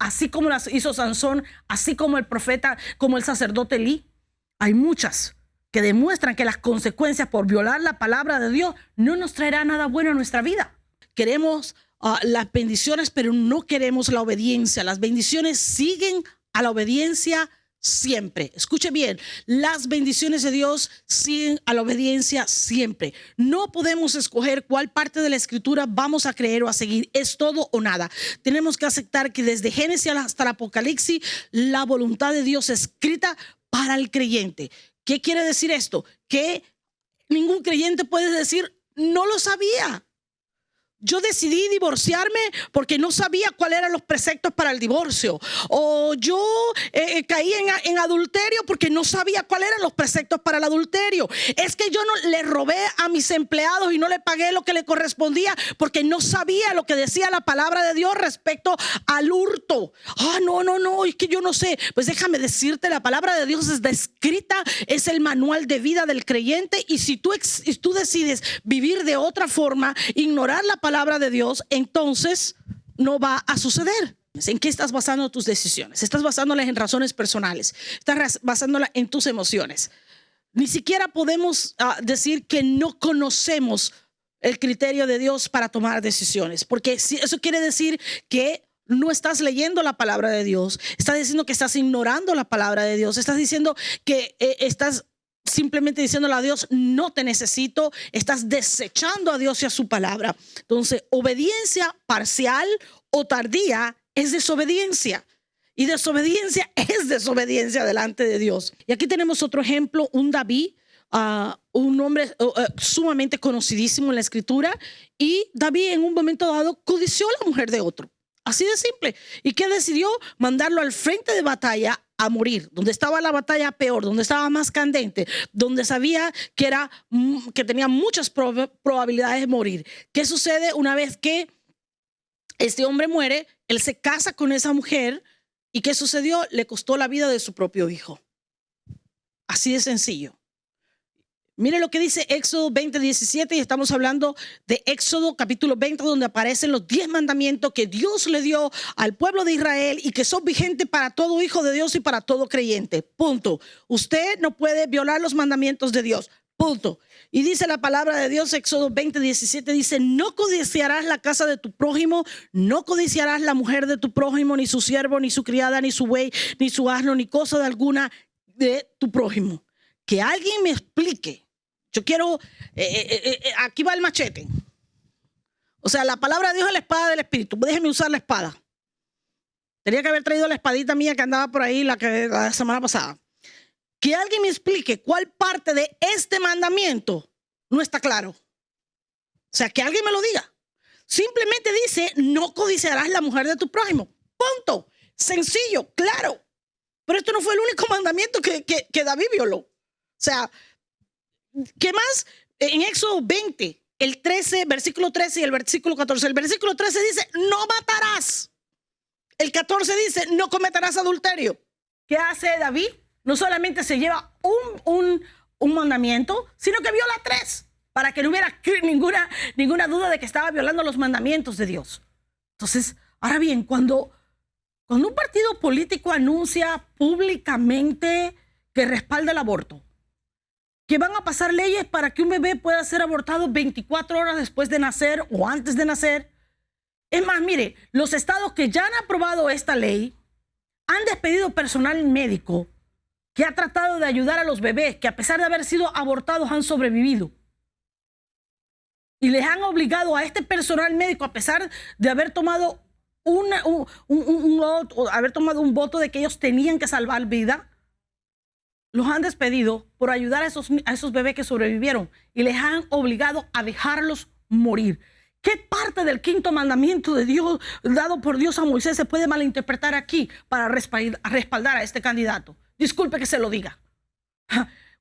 así como las hizo Sansón, así como el profeta, como el sacerdote Elí. Hay muchas que demuestran que las consecuencias por violar la palabra de Dios no nos traerá nada bueno a nuestra vida. Queremos las bendiciones, pero no queremos la obediencia. Las bendiciones siguen a la obediencia siempre. Escuche bien, las bendiciones de Dios siguen a la obediencia siempre. No podemos escoger cuál parte de la Escritura vamos a creer o a seguir. Es todo o nada. Tenemos que aceptar que desde Génesis hasta el Apocalipsis, la voluntad de Dios es escrita para el creyente. ¿Qué quiere decir esto? Que ningún creyente puede decir, no lo sabía. Yo decidí divorciarme porque no sabía cuáles eran los preceptos para el divorcio. O yo caí en adulterio porque no sabía cuáles eran los preceptos para el adulterio. Es que yo no le robé a mis empleados y no le pagué lo que le correspondía porque no sabía lo que decía la palabra de Dios respecto al hurto. No, es que yo no sé. Pues déjame decirte, la palabra de Dios está escrita, es el manual de vida del creyente. Y si tú decides vivir de otra forma, ignorar la palabra de Dios, entonces no va a suceder. ¿En qué estás basando tus decisiones? ¿Estás basándolas en razones personales? ¿Estás basándolas en tus emociones? Ni siquiera podemos decir que no conocemos el criterio de Dios para tomar decisiones, porque eso quiere decir que no estás leyendo la palabra de Dios. Estás diciendo que estás ignorando la palabra de Dios. Estás diciendo que estás simplemente diciéndole a Dios, no te necesito. Estás desechando a Dios y a su palabra. Entonces, obediencia parcial o tardía es desobediencia.
Y desobediencia es desobediencia delante de Dios. Y aquí tenemos otro ejemplo, un David, un hombre sumamente conocidísimo en la escritura. Y David en un momento dado codició a la mujer de otro. Así de simple. ¿Y qué decidió? Mandarlo al frente de batalla a morir, donde estaba la batalla peor, donde estaba más candente, donde sabía que tenía muchas probabilidades de morir. ¿Qué sucede una vez que este hombre muere? Él se casa con esa mujer y ¿qué sucedió? Le costó la vida de su propio hijo. Así de sencillo. Mire lo que dice Éxodo 20:17 y estamos hablando de Éxodo capítulo 20, donde aparecen los 10 mandamientos que Dios le dio al pueblo de Israel y que son vigentes para todo hijo de Dios y para todo creyente. Punto. Usted no puede violar los mandamientos de Dios. Punto. Y dice la palabra de Dios, Éxodo 20:17, dice: no codiciarás la casa de tu prójimo, no codiciarás la mujer de tu prójimo, ni su siervo, ni su criada, ni su buey, ni su asno, ni cosa de alguna de tu prójimo. Que alguien me explique. Yo quiero, aquí va el machete. O sea, la palabra de Dios es la espada del Espíritu. Déjeme usar la espada. Tenía que haber traído la espadita mía que andaba por ahí la semana pasada. Que alguien me explique cuál parte de este mandamiento no está claro. O sea, que alguien me lo diga. Simplemente dice: no codiciarás la mujer de tu prójimo. Punto. Sencillo, claro. Pero esto no fue el único mandamiento que David violó. O sea, ¿qué más? En Éxodo 20, el 13, versículo 13 y el versículo 14. El versículo 13 dice: no matarás. El 14 dice: no cometerás adulterio.
¿Qué hace David? No solamente se lleva un mandamiento, sino que viola 3, para que no hubiera ninguna duda de que estaba violando los mandamientos de Dios. Entonces, ahora bien, cuando un partido político anuncia públicamente que respalda el aborto, que van a pasar leyes para que un bebé pueda ser abortado 24 horas después de nacer o antes de nacer. Es más, mire, los estados que ya han aprobado esta ley han despedido personal médico que ha tratado de ayudar a los bebés que, a pesar de haber sido abortados, han sobrevivido. Y les han obligado a este personal médico, a pesar de haber tomado un voto de que ellos tenían que salvar vida, los han despedido por ayudar a esos bebés que sobrevivieron y les han obligado a dejarlos morir. ¿Qué parte del 5º mandamiento de Dios, dado por Dios a Moisés, se puede malinterpretar aquí para respaldar a este candidato? Disculpe que se lo diga.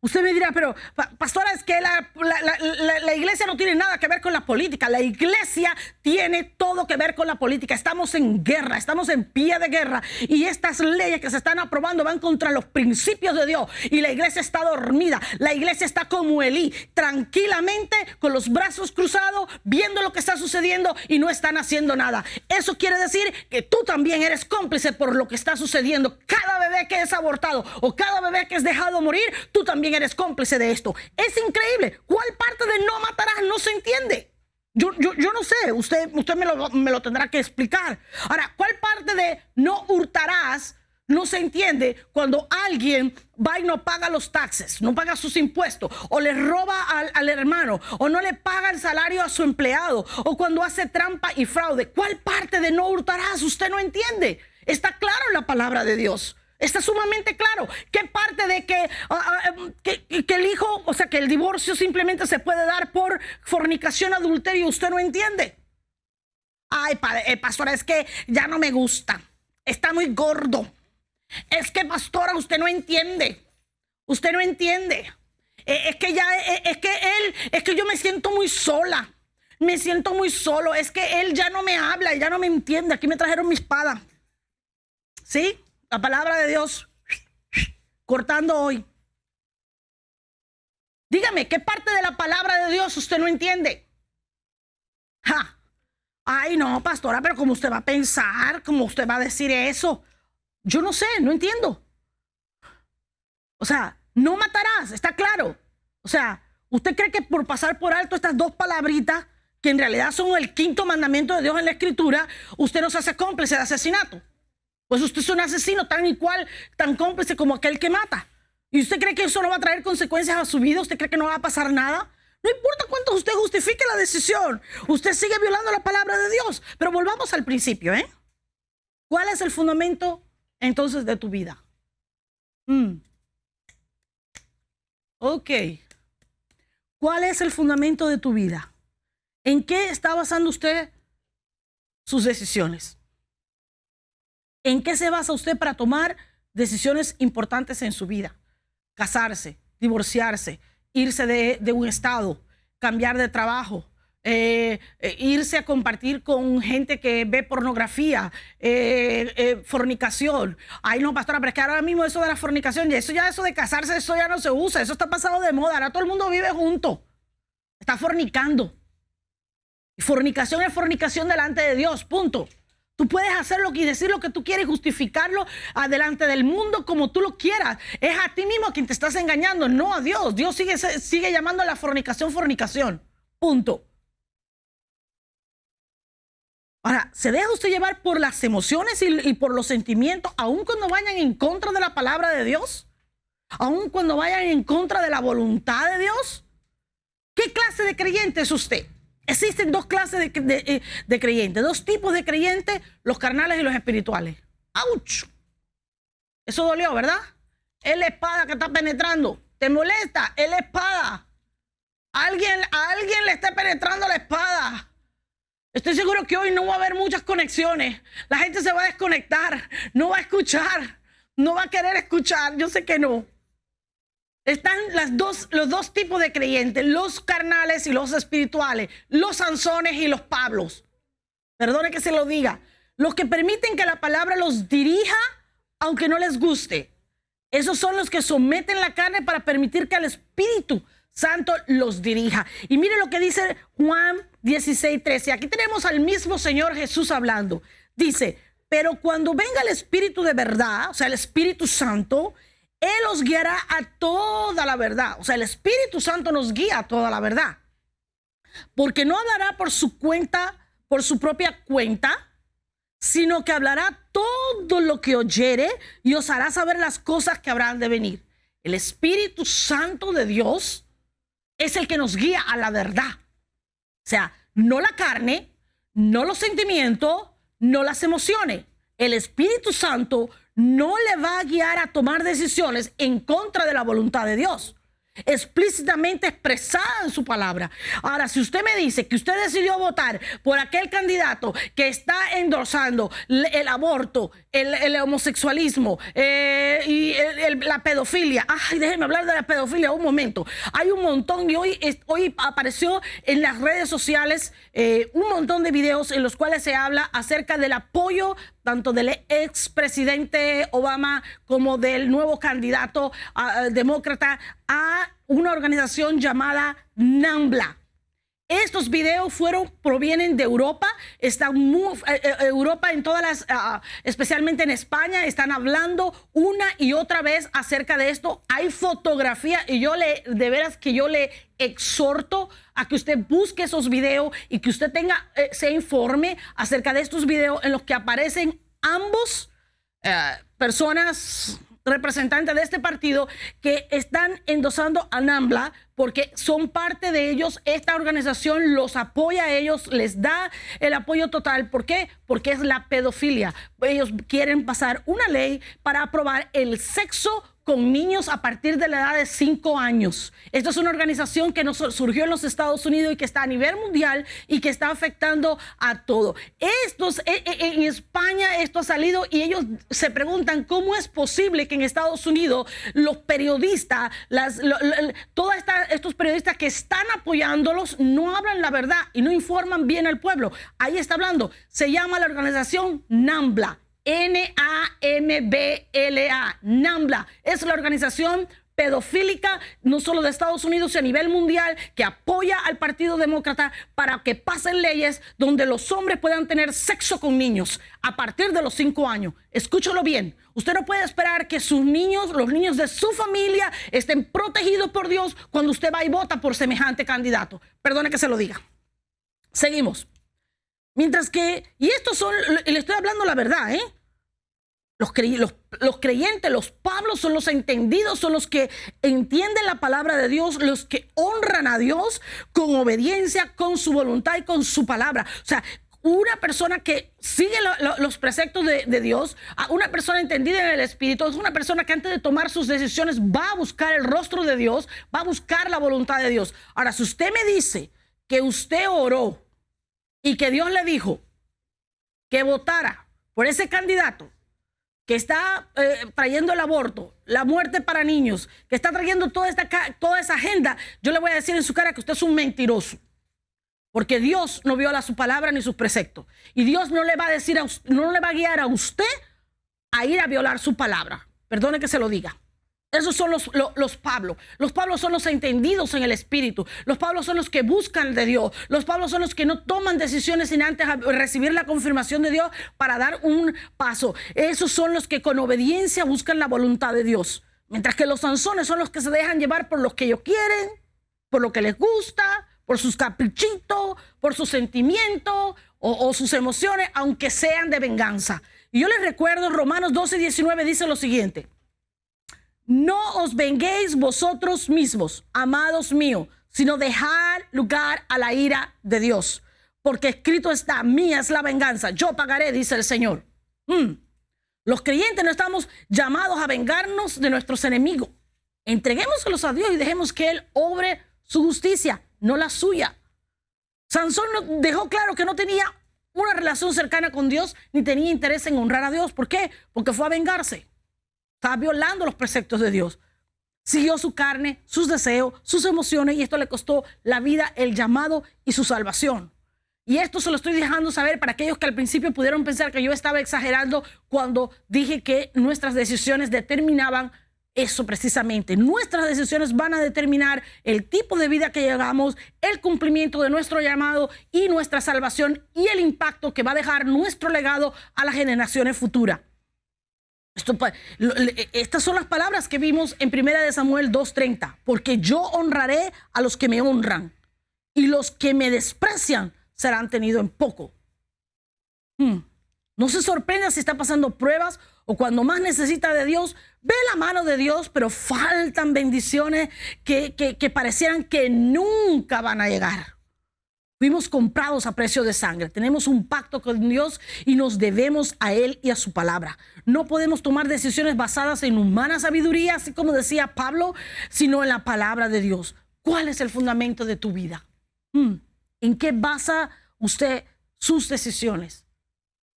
Usted me dirá: pero pastora, es que la iglesia no tiene nada que ver con la política. La iglesia tiene todo que ver con la política. Estamos en guerra, estamos en pie de guerra. Y estas leyes que se están aprobando van contra los principios de Dios. Y la iglesia está dormida. La iglesia está como Elí, tranquilamente, con los brazos cruzados, viendo lo que está sucediendo y no están haciendo nada. Eso quiere decir que tú también eres cómplice por lo que está sucediendo. Cada bebé que es abortado o cada bebé que es dejado morir, tú también eres cómplice de esto. Es increíble. ¿Cuál parte de no matarás no se entiende? Yo no sé. Usted me lo tendrá que explicar. Ahora, ¿cuál parte de no hurtarás no se entiende cuando alguien va y no paga los taxes, no paga sus impuestos, o le roba al hermano, o no le paga el salario a su empleado, o cuando hace trampa y fraude? ¿Cuál parte de no hurtarás usted no entiende? Está claro en la palabra de Dios. Está sumamente claro. ¿Qué parte de que el hijo, o sea, que el divorcio simplemente se puede dar por fornicación, adulterio, usted no entiende? Ay, pastora, es que ya no me gusta. Está muy gordo. Es que, pastora, usted no entiende. Usted no entiende. Es que yo me siento muy sola. Me siento muy solo. Es que él ya no me habla, ya no me entiende. Aquí me trajeron mi espada. ¿Sí? La palabra de Dios cortando hoy. Dígame, ¿qué parte de la palabra de Dios usted no entiende? ¡Ja! Ay, no, pastora, pero ¿cómo usted va a pensar? ¿Cómo usted va a decir eso? Yo no sé, no entiendo. O sea, no matarás, está claro. O sea, ¿usted cree que por pasar por alto estas 2 palabritas, que en realidad son el 5º mandamiento de Dios en la Escritura, usted no se hace cómplice de asesinato? Pues usted es un asesino tan cómplice como aquel que mata. ¿Y usted cree que eso no va a traer consecuencias a su vida? ¿Usted cree que no va a pasar nada? No importa cuánto usted justifique la decisión, usted sigue violando la palabra de Dios. Pero volvamos al principio, ¿eh? ¿Cuál es el fundamento entonces de tu vida? Ok. ¿Cuál es el fundamento de tu vida? ¿En qué está basando usted sus decisiones? ¿En qué se basa usted para tomar decisiones importantes en su vida? Casarse, divorciarse, irse de un estado, cambiar de trabajo, irse a compartir con gente que ve pornografía, fornicación. Ay, no, pastora, pero es que ahora mismo eso de la fornicación, eso de casarse, eso ya no se usa, eso está pasado de moda, ahora todo el mundo vive junto, está fornicando. Y fornicación es fornicación delante de Dios, punto. Tú puedes hacer y decir lo que tú quieres, justificarlo delante del mundo como tú lo quieras. Es a ti mismo a quien te estás engañando, no a Dios. Dios sigue llamando a la fornicación, fornicación. Punto. Ahora, ¿se deja usted llevar por las emociones y por los sentimientos, aun cuando vayan en contra de la palabra de Dios? ¿Aun cuando vayan en contra de la voluntad de Dios? ¿Qué clase de creyente es usted? Existen dos clases de creyentes, dos tipos de creyentes, los carnales y los espirituales. ¡Auch! Eso dolió, ¿verdad? Es la espada que está penetrando. ¿Te molesta? Es la espada. A alguien le está penetrando la espada. Estoy seguro que hoy no va a haber muchas conexiones. La gente se va a desconectar, no va a escuchar, no va a querer escuchar. Yo sé que no. Están los dos tipos de creyentes, los carnales y los espirituales, los Sansones y los Pablos. Perdone que se lo diga. Los que permiten que la palabra los dirija, aunque no les guste. Esos son los que someten la carne para permitir que el Espíritu Santo los dirija. Y mire lo que dice Juan 16:13. Aquí tenemos al mismo Señor Jesús hablando. Dice, pero cuando venga el Espíritu de verdad, o sea, el Espíritu Santo, Él os guiará a toda la verdad. O sea, el Espíritu Santo nos guía a toda la verdad. Porque no hablará por su cuenta, por su propia cuenta, sino que hablará todo lo que oyere y os hará saber las cosas que habrán de venir. El Espíritu Santo de Dios es el que nos guía a la verdad. O sea, no la carne, no los sentimientos, no las emociones. El Espíritu Santo no le va a guiar a tomar decisiones en contra de la voluntad de Dios, explícitamente expresada en su palabra. Ahora, si usted me dice que usted decidió votar por aquel candidato que está endorsando el aborto, el homosexualismo y la pedofilia, ay, déjenme hablar de la pedofilia un momento. Hay un montón y hoy apareció en las redes sociales un montón de videos en los cuales se habla acerca del apoyo tanto del expresidente Obama como del nuevo candidato demócrata a una organización llamada NAMBLA. Estos videos provienen de Europa, están Europa en todas las, especialmente en España, están hablando una y otra vez acerca de esto. Hay fotografía y de veras que yo le exhorto a que usted busque esos videos y que usted se informe acerca de estos videos en los que aparecen ambos personas representantes de este partido que están endosando a NAMBLA porque son parte de ellos. Esta organización los apoya a ellos, les da el apoyo total. ¿Por qué? Porque es la pedofilia. Ellos quieren pasar una ley para aprobar el sexo con niños a partir de la edad de 5 años. Esta es una organización que surgió en los Estados Unidos y que está a nivel mundial y que está afectando a todo. En España esto ha salido y ellos se preguntan cómo es posible que en Estados Unidos los periodistas, todos estos periodistas que están apoyándolos no hablan la verdad y no informan bien al pueblo. Ahí está hablando. Se llama la organización NAMBLA. NAMBLA, NAMBLA, es la organización pedofílica no solo de Estados Unidos, sino a nivel mundial, que apoya al Partido Demócrata para que pasen leyes donde los hombres puedan tener sexo con niños a partir de los 5 años. Escúchalo bien, usted no puede esperar que sus niños, los niños de su familia, estén protegidos por Dios cuando usted va y vota por semejante candidato. Perdone que se lo diga. Seguimos. Mientras que, y estos son, le estoy hablando la verdad, los creyentes, los Pablos son los entendidos, son los que entienden la palabra de Dios, los que honran a Dios con obediencia, con su voluntad y con su palabra. O sea, una persona que sigue los preceptos de Dios, una persona entendida en el Espíritu, es una persona que antes de tomar sus decisiones va a buscar el rostro de Dios, va a buscar la voluntad de Dios. Ahora, si usted me dice que usted oró y que Dios le dijo que votara por ese candidato que está trayendo el aborto, la muerte para niños, que está trayendo toda esa agenda, yo le voy a decir en su cara que usted es un mentiroso. Porque Dios no viola su palabra ni sus preceptos. Y Dios no le va a decir, no le va a guiar a usted a ir a violar su palabra. Perdone que se lo diga. Esos son los Pablos. Los Pablos son los entendidos en el Espíritu. Los Pablos son los que buscan de Dios. Los Pablos son los que no toman decisiones sin antes recibir la confirmación de Dios para dar un paso. Esos son los que con obediencia buscan la voluntad de Dios. Mientras que los Sansones son los que se dejan llevar por lo que ellos quieren, por lo que les gusta, por sus caprichitos, por sus sentimientos o sus emociones, aunque sean de venganza. Y yo les recuerdo, Romanos 12:19 dice lo siguiente: no os venguéis vosotros mismos, amados míos, sino dejad lugar a la ira de Dios. Porque escrito está, mía es la venganza, yo pagaré, dice el Señor. Los creyentes no estamos llamados a vengarnos de nuestros enemigos. Entreguémoselos a Dios y dejemos que Él obre su justicia, no la suya. Sansón dejó claro que no tenía una relación cercana con Dios ni tenía interés en honrar a Dios. ¿Por qué? Porque fue a vengarse. Estaba violando los preceptos de Dios. Siguió su carne, sus deseos, sus emociones, y esto le costó la vida, el llamado y su salvación. Y esto se lo estoy dejando saber para aquellos que al principio pudieron pensar que yo estaba exagerando cuando dije que nuestras decisiones determinaban eso precisamente. Nuestras decisiones van a determinar el tipo de vida que llevamos, el cumplimiento de nuestro llamado y nuestra salvación y el impacto que va a dejar nuestro legado a las generaciones futuras. Estas son las palabras que vimos en 1 Samuel 2:30. Porque yo honraré a los que me honran y los que me desprecian serán tenidos en poco. No se sorprenda si está pasando pruebas o cuando más necesita de Dios, ve la mano de Dios, pero faltan bendiciones que parecieran que nunca van a llegar. Fuimos comprados a precio de sangre. Tenemos un pacto con Dios y nos debemos a Él y a su palabra. No podemos tomar decisiones basadas en humana sabiduría, así como decía Pablo, sino en la palabra de Dios. ¿Cuál es el fundamento de tu vida? ¿En qué basa usted sus decisiones?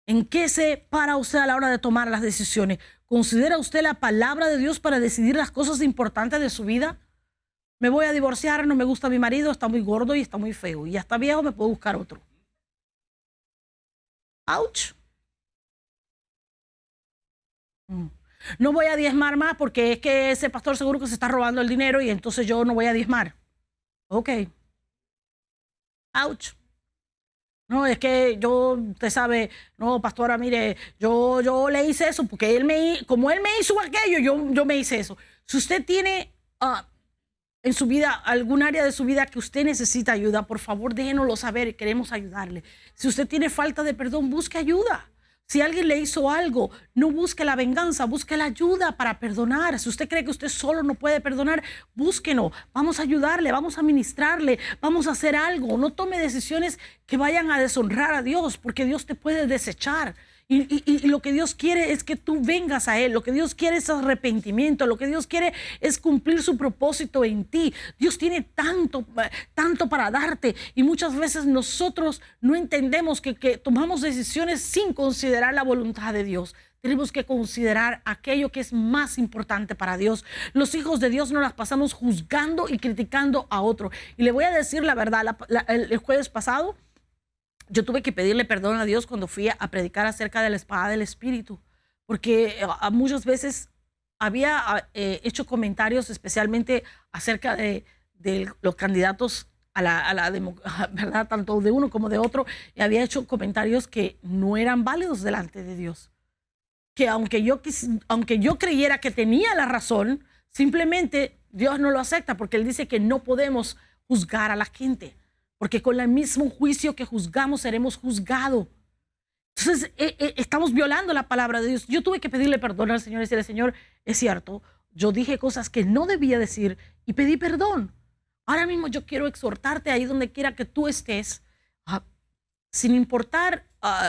¿En qué se para usted a la hora de tomar las decisiones? ¿Considera usted la palabra de Dios para decidir las cosas importantes de su vida? Me voy a divorciar, no me gusta mi marido, está muy gordo y está muy feo. Y ya está viejo, me puedo buscar otro. ¡Auch! No voy a diezmar más porque es que ese pastor seguro que se está robando el dinero y entonces yo no voy a diezmar. Ok. ¡Auch! No, es que yo, usted sabe, no, pastora, mire, yo le hice eso porque como él me hizo aquello, yo me hice eso. Si usted tiene en su vida, algún área de su vida que usted necesita ayuda, por favor, déjenoslo saber y queremos ayudarle. Si usted tiene falta de perdón, busque ayuda. Si alguien le hizo algo, no busque la venganza, busque la ayuda para perdonar. Si usted cree que usted solo no puede perdonar, búsquenos. Vamos a ayudarle, vamos a ministrarle, vamos a hacer algo. No tome decisiones que vayan a deshonrar a Dios, porque Dios te puede desechar. Y lo que Dios quiere es que tú vengas a Él. Lo que Dios quiere es arrepentimiento. Lo que Dios quiere es cumplir su propósito en ti. Dios tiene tanto para darte. Y muchas veces nosotros no entendemos que tomamos decisiones sin considerar la voluntad de Dios. Tenemos que considerar aquello que es más importante para Dios. Los hijos de Dios no las pasamos juzgando y criticando a otro. Y le voy a decir la verdad, el jueves pasado, yo tuve que pedirle perdón a Dios cuando fui a predicar acerca de la espada del Espíritu, porque muchas veces había hecho comentarios especialmente acerca de los candidatos a la ¿verdad? Tanto de uno como de otro, y había hecho comentarios que no eran válidos delante de Dios. Que aunque yo creyera que tenía la razón, simplemente Dios no lo acepta, porque Él dice que no podemos juzgar a la gente. Porque con el mismo juicio que juzgamos seremos juzgados. Entonces, estamos violando la palabra de Dios. Yo tuve que pedirle perdón al Señor y decirle, Señor, es cierto, yo dije cosas que no debía decir y pedí perdón. Ahora mismo yo quiero exhortarte ahí donde quiera que tú estés. sin importar,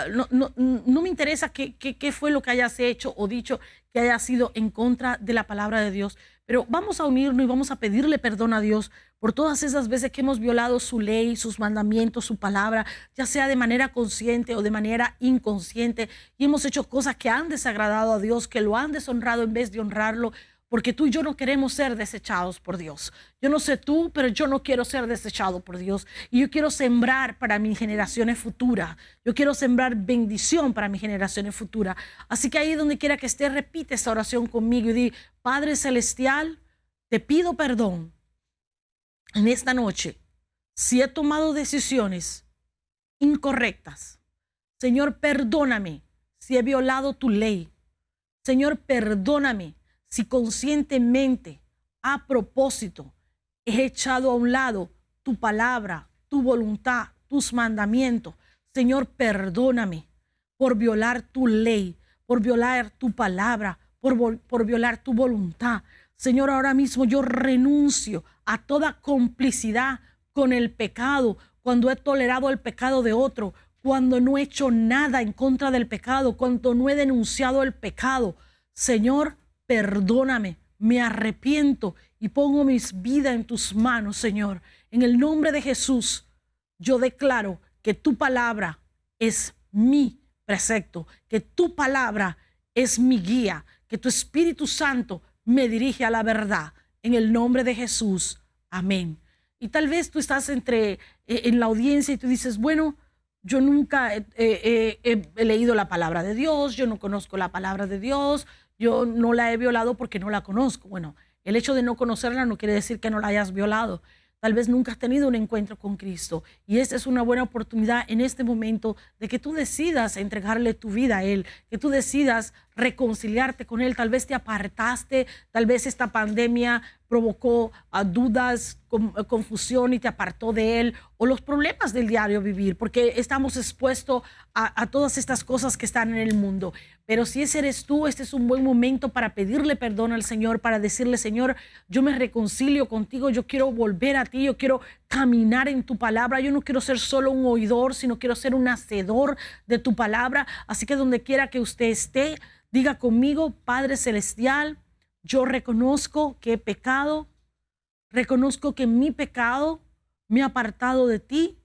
no me interesa qué fue lo que hayas hecho o dicho que haya sido en contra de la palabra de Dios, pero vamos a unirnos y vamos a pedirle perdón a Dios por todas esas veces que hemos violado su ley, sus mandamientos, su palabra, ya sea de manera consciente o de manera inconsciente, y hemos hecho cosas que han desagradado a Dios, que lo han deshonrado en vez de honrarlo, porque tú y yo no queremos ser desechados por Dios. Yo no sé tú, pero yo no quiero ser desechado por Dios. Y yo quiero sembrar para mis generaciones futuras. Yo quiero sembrar bendición para mis generaciones futuras. Así que ahí donde quiera que estés, repite esta oración conmigo y di: Padre Celestial, te pido perdón en esta noche si he tomado decisiones incorrectas. Señor, perdóname si he violado tu ley. Señor, perdóname si conscientemente, a propósito, he echado a un lado tu palabra, tu voluntad, tus mandamientos. Señor, perdóname por violar tu ley, por violar tu palabra, por violar tu voluntad. Señor, ahora mismo yo renuncio a toda complicidad con el pecado, cuando he tolerado el pecado de otro, cuando no he hecho nada en contra del pecado, cuando no he denunciado el pecado. Señor, perdóname, me arrepiento y pongo mis vidas en tus manos, Señor. En el nombre de Jesús, yo declaro que tu palabra es mi precepto, que tu palabra es mi guía, que tu Espíritu Santo me dirige a la verdad. En el nombre de Jesús, amén. Y tal vez tú estás en la audiencia y tú dices: bueno, yo nunca he leído la palabra de Dios, yo no conozco la palabra de Dios, yo no la he violado porque no la conozco. Bueno, el hecho de no conocerla no quiere decir que no la hayas violado. Tal vez nunca has tenido un encuentro con Cristo y esta es una buena oportunidad en este momento de que tú decidas entregarle tu vida a Él, que tú decidas reconciliarte con Él. Tal vez te apartaste, tal vez esta pandemia provocó dudas, confusión y te apartó de Él, o los problemas del diario vivir, porque estamos expuestos a todas estas cosas que están en el mundo. Pero si ese eres tú, este es un buen momento para pedirle perdón al Señor, para decirle: Señor, yo me reconcilio contigo, yo quiero volver a ti, yo quiero caminar en tu palabra, yo no quiero ser solo un oidor, sino quiero ser un hacedor de tu palabra. Así que donde quiera que usted esté, diga conmigo: Padre Celestial, yo reconozco que he pecado, reconozco que mi pecado me ha apartado de ti.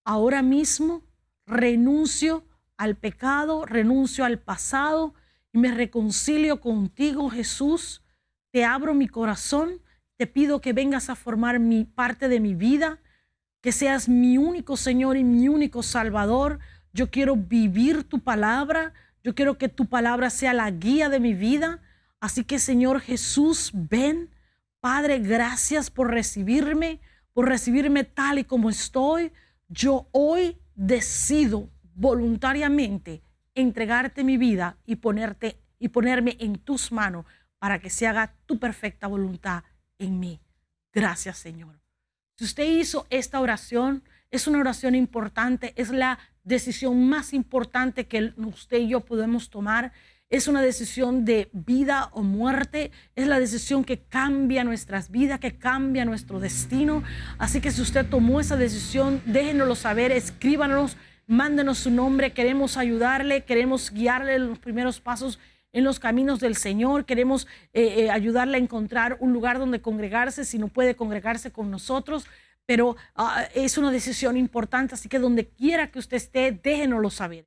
Ahora mismo renuncio al pecado, renuncio al pasado y me reconcilio contigo, Jesús. Te abro mi corazón, te pido que vengas a formar mi parte de mi vida, que seas mi único Señor y mi único Salvador. Yo quiero vivir tu palabra, yo quiero que tu palabra sea la guía de mi vida. Así que, Señor Jesús, ven. Padre, gracias por recibirme tal y como estoy. Yo hoy decido voluntariamente entregarte mi vida y ponerme en tus manos para que se haga tu perfecta voluntad en mí. Gracias, Señor. Si usted hizo esta oración, es una oración importante, es la decisión más importante que usted y yo podemos tomar. Es una decisión de vida o muerte, es la decisión que cambia nuestras vidas, que cambia nuestro destino. Así que si usted tomó esa decisión, déjenoslo saber, escríbanos, mándenos su nombre. Queremos ayudarle, queremos guiarle en los primeros pasos en los caminos del Señor. Queremos ayudarle a encontrar un lugar donde congregarse, si no puede congregarse con nosotros. Pero es una decisión importante, así que donde quiera que usted esté, déjenoslo saber.